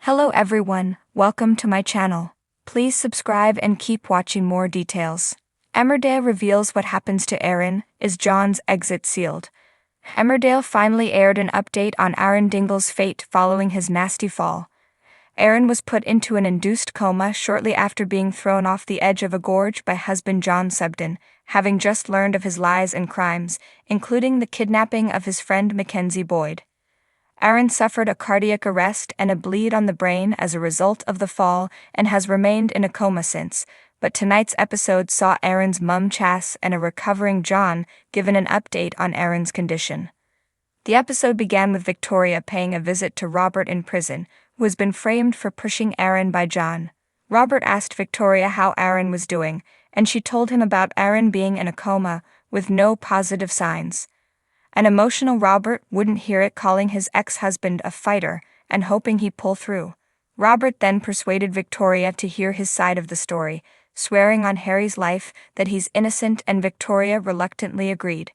Hello everyone, welcome to my channel. Please subscribe and keep watching more details. Emmerdale reveals what happens to Aaron. Is John's exit sealed? Emmerdale finally aired an update on Aaron Dingle's fate following his nasty fall. Aaron was put into an induced coma shortly after being thrown off the edge of a gorge by husband John Subden, having just learned of his lies and crimes, including the kidnapping of his friend Mackenzie Boyd. Aaron suffered a cardiac arrest and a bleed on the brain as a result of the fall and has remained in a coma since, but tonight's episode saw Aaron's mum Chas and a recovering John given an update on Aaron's condition. The episode began with Victoria paying a visit to Robert in prison, who has been framed for pushing Aaron by John. Robert asked Victoria how Aaron was doing, and she told him about Aaron being in a coma with no positive signs. An emotional Robert wouldn't hear it, calling his ex-husband a fighter and hoping he'd pull through. Robert then persuaded Victoria to hear his side of the story, swearing on Harry's life that he's innocent, and Victoria reluctantly agreed.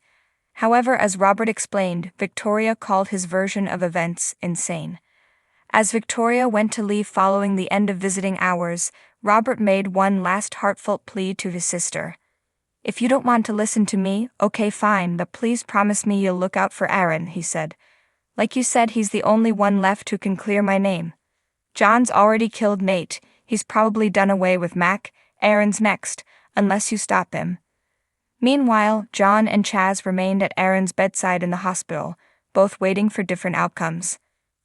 However, as Robert explained, Victoria called his version of events insane. As Victoria went to leave following the end of visiting hours, Robert made one last heartfelt plea to his sister. "If you don't want to listen to me, okay fine, but please promise me you'll look out for Aaron," he said. "Like you said, he's the only one left who can clear my name. John's already killed Nate, he's probably done away with Mac, Aaron's next, unless you stop him." Meanwhile, John and Chas remained at Aaron's bedside in the hospital, both waiting for different outcomes.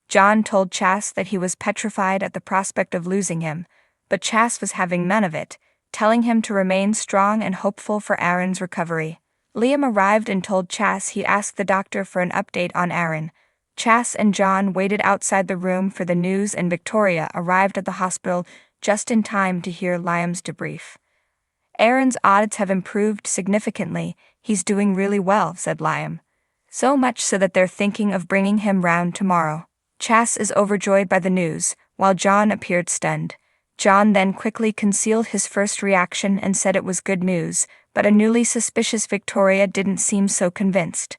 John told Chas that he was petrified at the prospect of losing him, but Chas was having none of it, telling him to remain strong and hopeful for Aaron's recovery. Liam arrived and told Chas he'd ask the doctor for an update on Aaron. Chas and John waited outside the room for the news, and Victoria arrived at the hospital just in time to hear Liam's debrief. "Aaron's odds have improved significantly, he's doing really well," said Liam. "So much so that they're thinking of bringing him round tomorrow." Chas is overjoyed by the news, while John appeared stunned. John then quickly concealed his first reaction and said it was good news, but a newly suspicious Victoria didn't seem so convinced.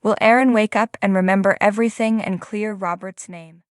Will Aaron wake up and remember everything and clear Robert's name?